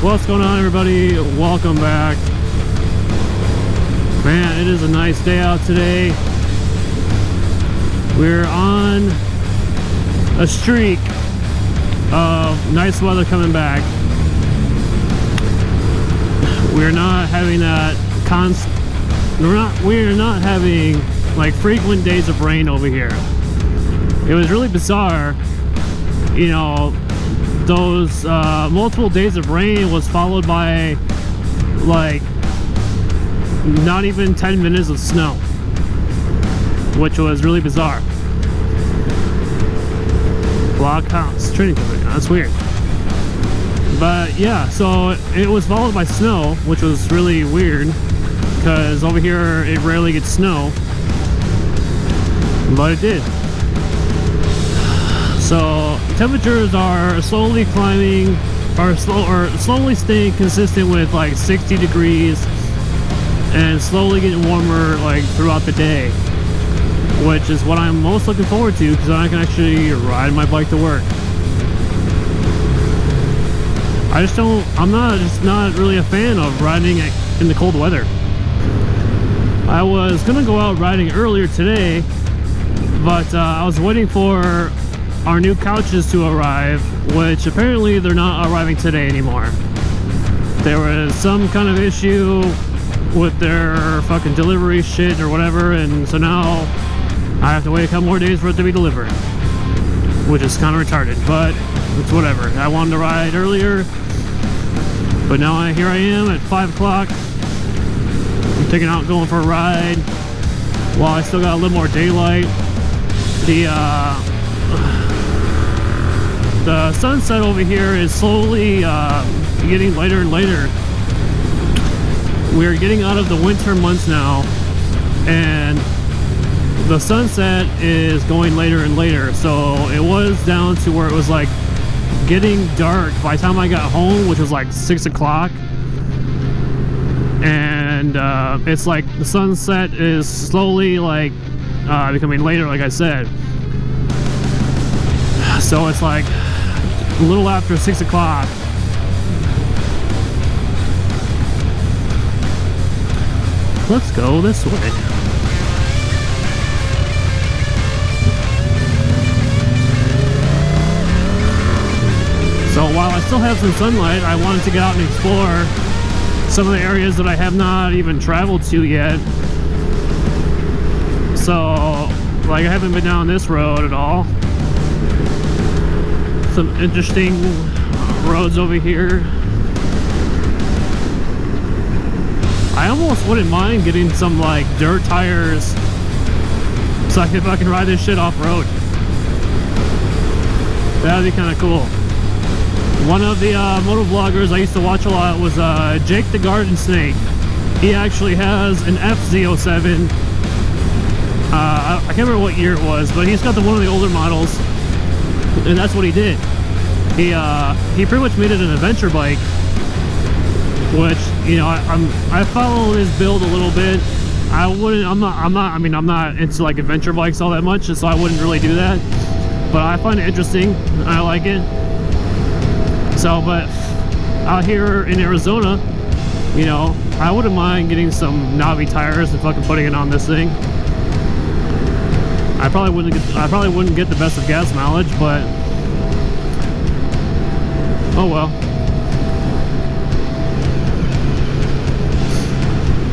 What's going on, everybody? Welcome back. Man, it is a nice day out today. We're on a streak of nice weather coming back. We're not having that we're not having like frequent days of rain over here. It was really bizarre, you know. Those multiple days of rain was followed by like not even 10 minutes of snow, which was really bizarre. Blockhouse training company, that's weird. But yeah, so it was followed by snow, which was really weird because over here it rarely gets snow, but it did. So temperatures are slowly climbing, or slowly staying consistent with like 60 degrees, and slowly getting warmer like throughout the day, which is what I'm most looking forward to because I can actually ride my bike to work. I'm not really a fan of riding in the cold weather. I was gonna go out riding earlier today, but I was waiting for our new couches to arrive, which apparently they're not arriving today anymore. There was some kind of issue with their fucking delivery shit or whatever, and so now I have to wait a couple more days for it to be delivered, which is kind of retarded, but it's whatever. I wanted to ride earlier, but now here I am at 5 o'clock. I'm taking out, going for a ride while I still got a little more daylight. The sunset over here is slowly getting later and later. We're getting out of the winter months now, and the sunset is going later and later. So it was down to where it was like getting dark by the time I got home, which was like 6 o'clock. And it's like the sunset is slowly like becoming later, like I said. So it's like a little after 6 o'clock. Let's go this way. So while I still have some sunlight, I wanted to get out and explore some of the areas that I have not even traveled to yet. So, like, I haven't been down this road at all. Some interesting roads over here. I almost wouldn't mind getting some like dirt tires so I can ride this shit off road. That'd be kind of cool. One of the moto vloggers I used to watch a lot was Jake the Garden Snake. He actually has an MT-07. I can't remember what year it was, but he's got one of the older models. And that's what he did. He pretty much made it an adventure bike, which, you know, I follow his build a little bit. I'm not into like adventure bikes all that much, so I wouldn't really do that. But I find it interesting. I like it. So, but out here in Arizona, you know, I wouldn't mind getting some knobby tires and fucking putting it on this thing. I probably wouldn't get the best of gas mileage, but oh well.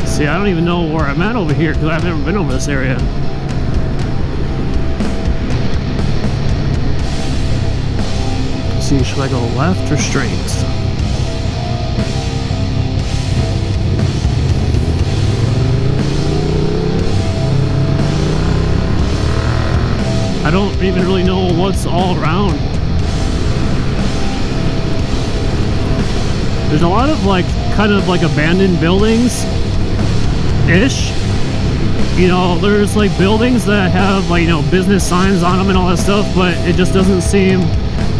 See, I don't even know where I'm at over here because I've never been over this area. Let's see, should I go left or straight? I don't even really know what's all around. There's a lot of like kind of like abandoned buildings ish. You know, there's like buildings that have like, you know, business signs on them and all that stuff, but it just doesn't seem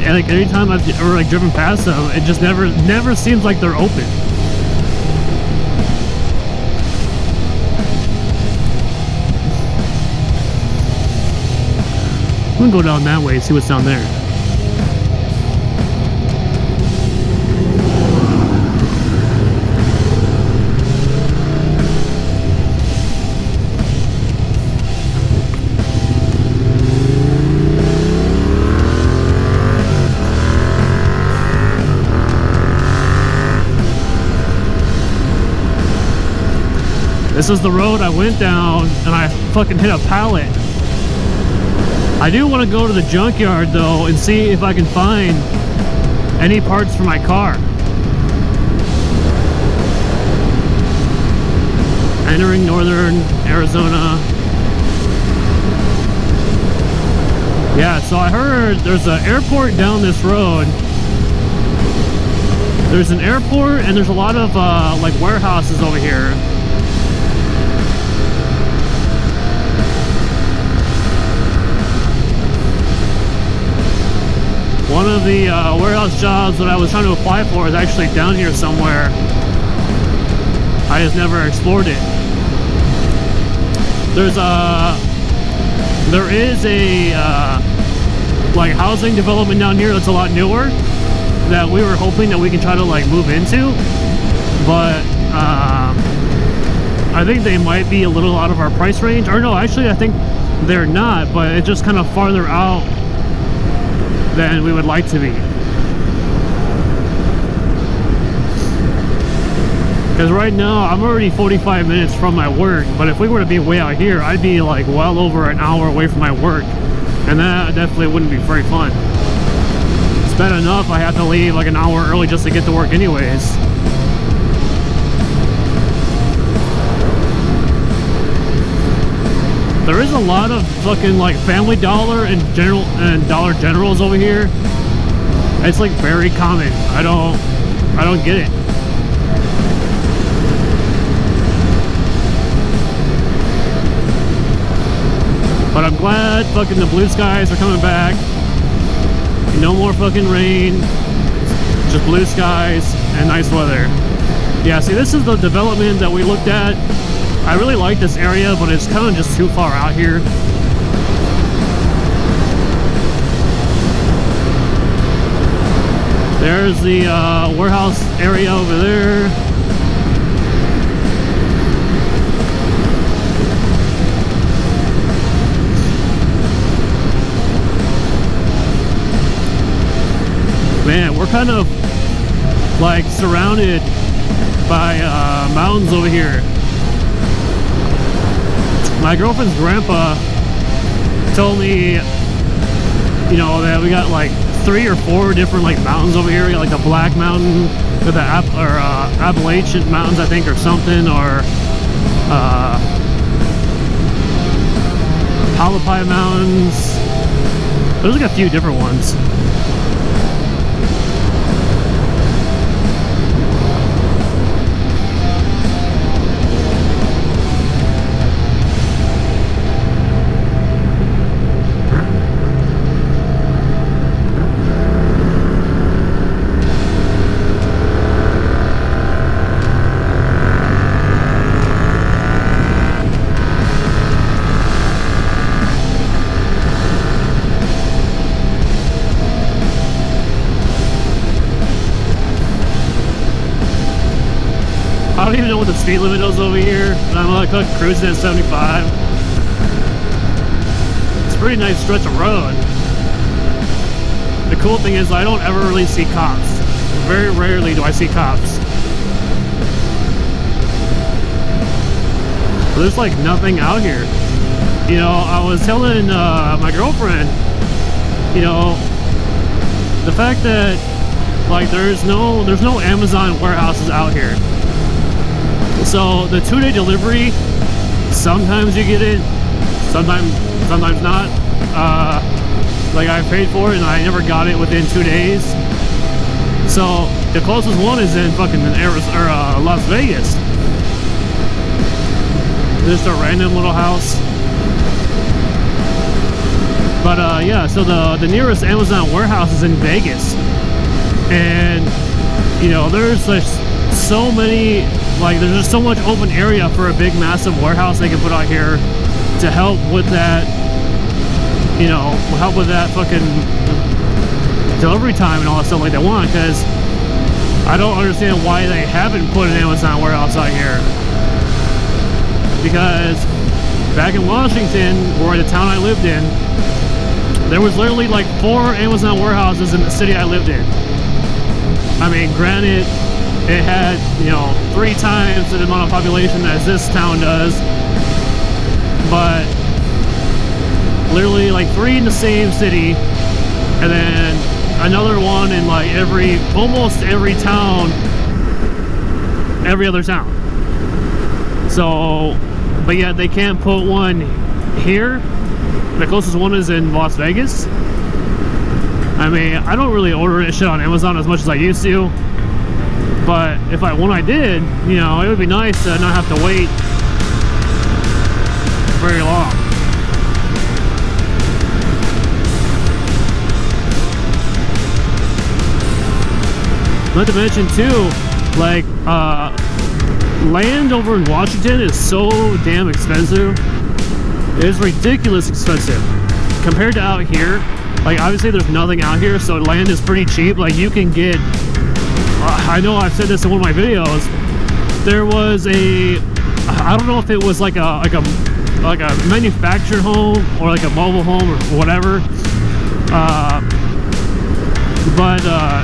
like every time I've ever like driven past them, it just never seems like they're open. I'm gonna go down that way and see what's down there. This is the road I went down and I fucking hit a pallet. I do want to go to the junkyard though and see if I can find any parts for my car. Entering northern Arizona. Yeah, so I heard there's an airport down this road. There's an airport and there's a lot of like warehouses over here. One of the warehouse jobs that I was trying to apply for is actually down here somewhere. I just never explored it. There is a like housing development down here that's a lot newer that we were hoping that we can try to like move into, but I think they might be a little out of our price range. Or no, actually I think they're not, but it's just kind of farther out than we would like to be. Because right now I'm already 45 minutes from my work, but if we were to be way out here, I'd be like well over an hour away from my work, and that definitely wouldn't be very fun. It's bad enough I have to leave like an hour early just to get to work anyways. There is a lot of fucking like Family Dollar and Dollar Generals over here. It's like very common. I don't get it. But I'm glad fucking the blue skies are coming back. No more fucking rain. Just blue skies and nice weather. Yeah, see, this is the development that we looked at. I really like this area, but it's kind of just too far out here. There's the warehouse area over there. Man, we're kind of like surrounded by mountains over here. My girlfriend's grandpa told me, you know, that we got like 3 or 4 different like mountains over here. We got like the Black Mountain, or the Appalachian Mountains, I think, or something, or Palapai Mountains. There's like a few different ones. I don't even know what the speed limit is over here. I'm like cruising at 75. It's a pretty nice stretch of road. The cool thing is I don't ever really see cops. Very rarely do I see cops. There's like nothing out here. You know, I was telling my girlfriend, you know, the fact that like there's no Amazon warehouses out here. So the 2-day delivery, sometimes you get it, sometimes not. Like I paid for it and I never got it within 2 days. So the closest one is in fucking Las Vegas. Just a random little house. But yeah, so the nearest Amazon warehouse is in Vegas. And you know, there's like so many, like there's just so much open area for a big massive warehouse they can put out here to help with that, you know, help with that fucking delivery time and all that stuff like they want. Because I don't understand why they haven't put an Amazon warehouse out here. Because back in Washington, or the town I lived in, there was literally like 4 Amazon warehouses in the city I lived in. I mean, granted, it had, you know, 3 times the amount of population as this town does, but literally like 3 in the same city, and then another one in like almost every town, every other town. So, but yet they can't put one here. The closest one is in Las Vegas. I mean, I don't really order this shit on Amazon as much as I used to, but when I did, you know, it would be nice to not have to wait very long. Not to mention too, like, land over in Washington is so damn expensive. It is ridiculous expensive compared to out here. Like, obviously there's nothing out here, so land is pretty cheap. Like, you can get, I know I've said this in one of my videos, there was I don't know if it was like a manufactured home or like a mobile home or whatever, but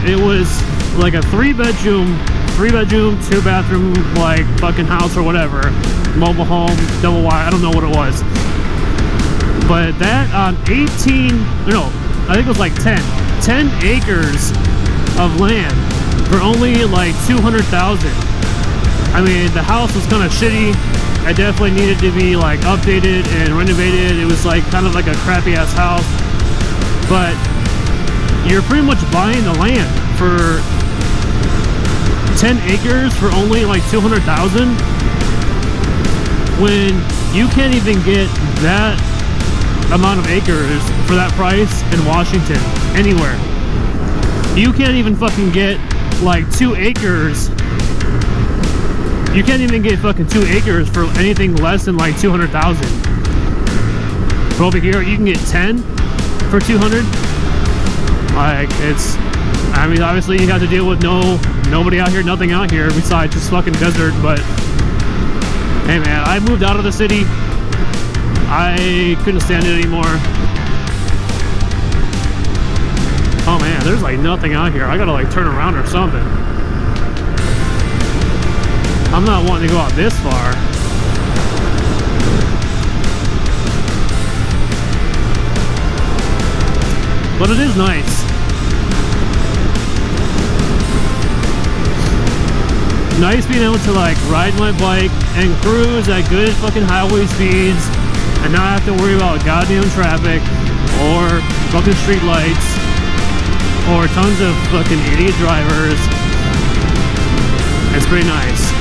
it was like a 3-bedroom, 2-bathroom, like fucking house or whatever, mobile home, double wide, I don't know what it was. But that on I think it was like 10 acres of land for only like $200,000. I mean, the house was kind of shitty. It definitely needed to be like updated and renovated. It was like kind of like a crappy ass house, but you're pretty much buying the land for 10 acres for only like $200,000 when you can't even get that amount of acres for that price in Washington anywhere. You can't even fucking get like 2 acres. You can't even get fucking 2 acres for anything less than like 200,000. But over here you can get 10 for 200. Like, it's, I mean, obviously you have to deal with nobody out here, nothing out here besides just fucking desert. But hey man, I moved out of the city. I couldn't stand it anymore. Oh man, there's like nothing out here. I gotta like turn around or something. I'm not wanting to go out this far. But it is nice. Nice being able to like ride my bike and cruise at good fucking highway speeds and not have to worry about goddamn traffic or fucking street lights or tons of fucking idiot drivers. It's pretty nice.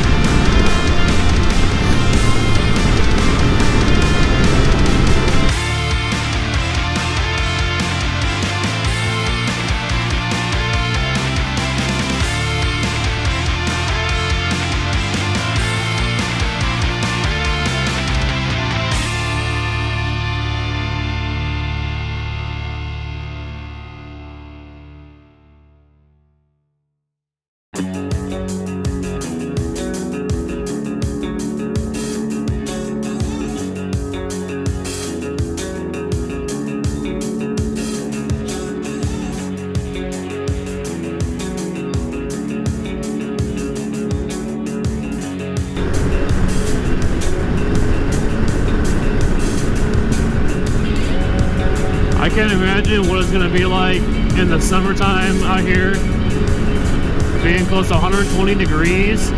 I can't imagine what it's going to be like in the summertime out here, being close to 120 degrees.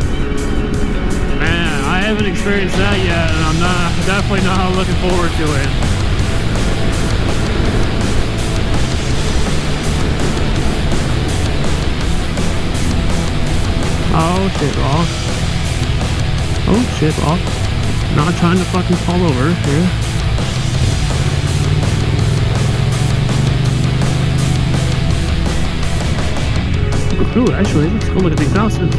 Man, I haven't experienced that yet, and I'm definitely not looking forward to it. Oh shit, bro. Oh shit, bro. Not trying to fucking fall over here. Ooh, actually, let's go look at these houses.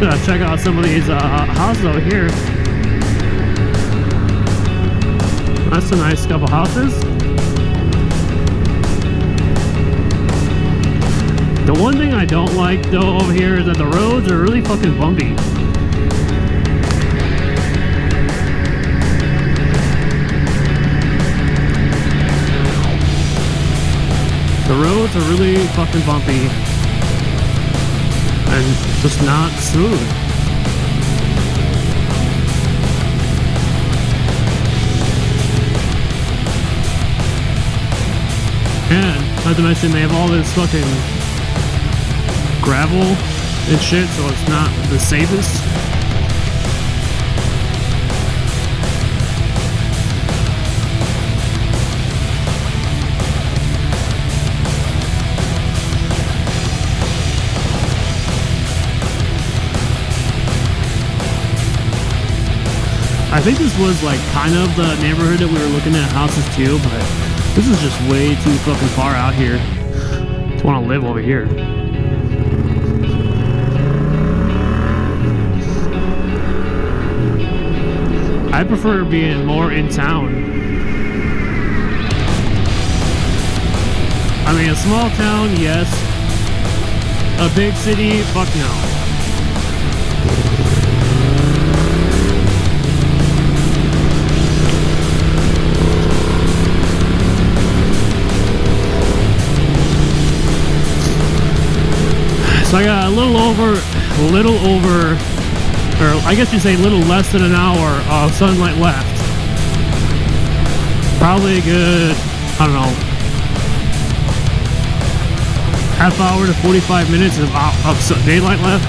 Gonna check out some of these houses over here. That's a nice couple houses. The one thing I don't like though over here is that the roads are really fucking bumpy. roads are really fucking bumpy and just not smooth. And not to mention they have all this fucking gravel and shit, so it's not the safest. I think this was like kind of the neighborhood that we were looking at houses too, but this is just way too fucking far out here. I just want to live over here. I prefer being more in town. I mean, a small town, yes. A big city, fuck no. So I got a little over, or I guess you'd say a little less than an hour of sunlight left. Probably a good, I don't know, half hour to 45 minutes of daylight left.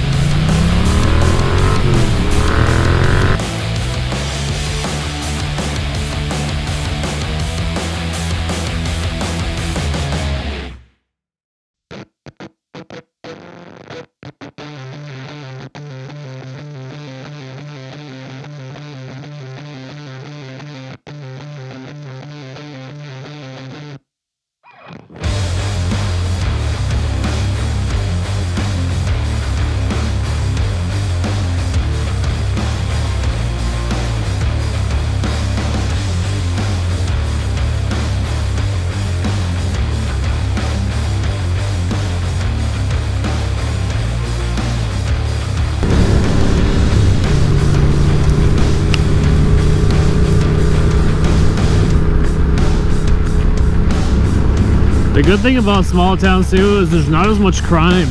The good thing about small towns too is there's not as much crime.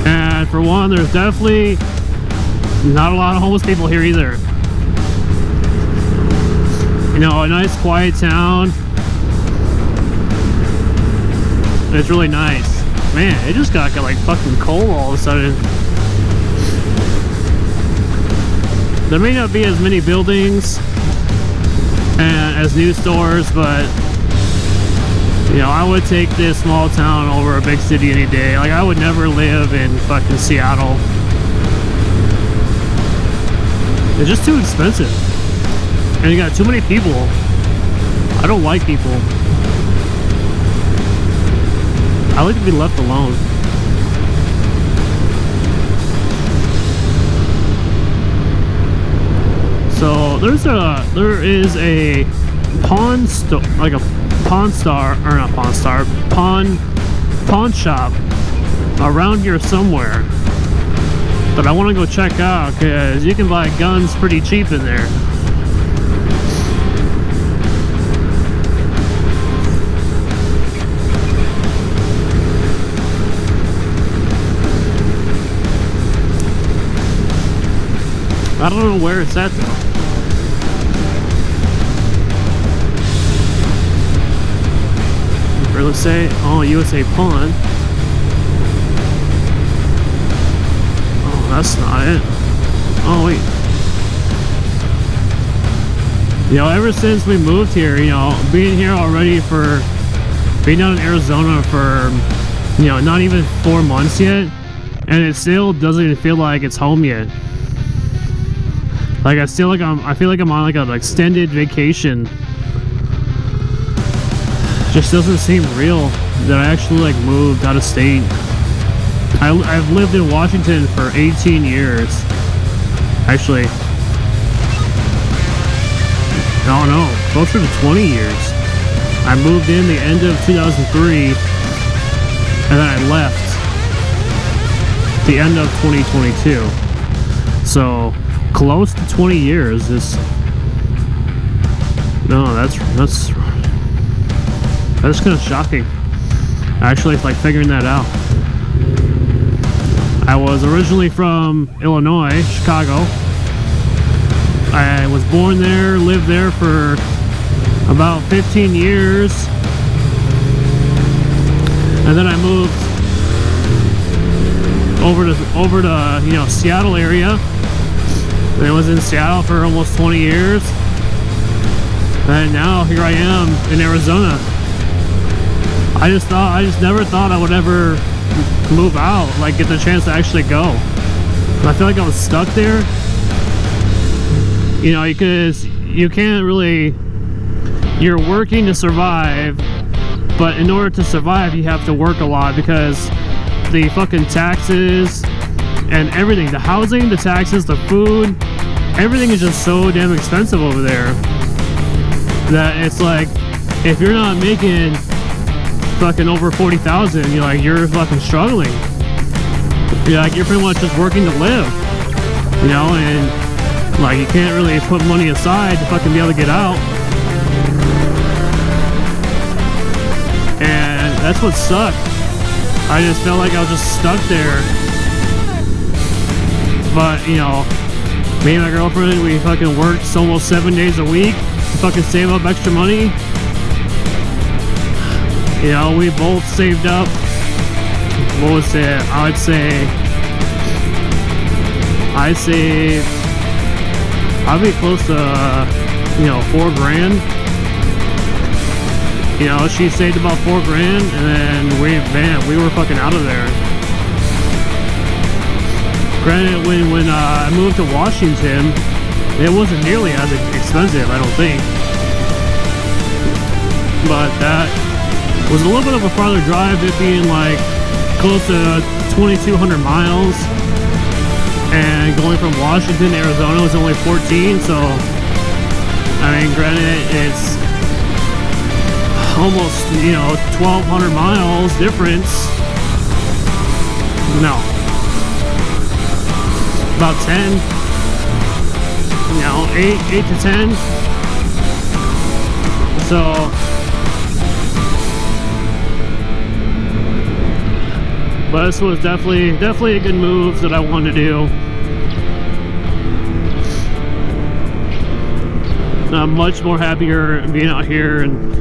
And for one, there's definitely not a lot of homeless people here either. You know, a nice quiet town. It's really nice. Man, it just got like fucking cold all of a sudden. There may not be as many buildings and as new stores, but you know, I would take this small town over a big city any day. Like, I would never live in fucking Seattle. It's just too expensive. And you got too many people. I don't like people. I like to be left alone. So there is a pawn store, like a pawn shop around here somewhere that I want to go check out, because you can buy guns pretty cheap in there. I don't know where it's at though. Let's say, oh, USA Pawn. Oh, that's not it. Oh, wait. You know, ever since we moved here, you know, being here already for, being down in Arizona for, you know, not even 4 months yet, and it still doesn't even feel like it's home yet. Like, I feel like I'm on like an extended vacation. Just doesn't seem real that I actually like moved out of state. I've lived in Washington for 18 years. Actually, no, closer to 20 years. I moved in the end of 2003, and then I left the end of 2022. So close to 20 years. That's kind of shocking. Actually, it's like figuring that out. I was originally from Illinois, Chicago. I was born there, lived there for about 15 years. And then I moved over to you know, Seattle area. And I was in Seattle for almost 20 years. And now here I am in Arizona. I just never thought I would ever move out, like get the chance to actually go. And I feel like I was stuck there. You know, because you can't really, you're working to survive, but in order to survive you have to work a lot because the fucking taxes and everything, the housing, the taxes, the food, everything is just so damn expensive over there that it's like, if you're not making fucking over 40,000, you're fucking struggling. You're pretty much just working to live, you know, and like you can't really put money aside to fucking be able to get out. And that's what sucked. I just felt like I was just stuck there. But, you know, me and my girlfriend, we fucking worked almost 7 days a week to fucking save up extra money. You know, we both saved up, what was it, I'd saved, I'd be close to, you know, $4 grand. You know, she saved about $4 grand, and then we were fucking out of there. Granted, when I moved to Washington, it wasn't nearly as expensive, I don't think. But that was a little bit of a farther drive, it being like close to 2,200 miles. And going from Washington to Arizona was only 14, so I mean, granted, it's almost, you know, 1,200 miles difference. No, about 10, you know, 8 to 10. So but this was definitely a good move that I wanted to do. I'm much more happier being out here and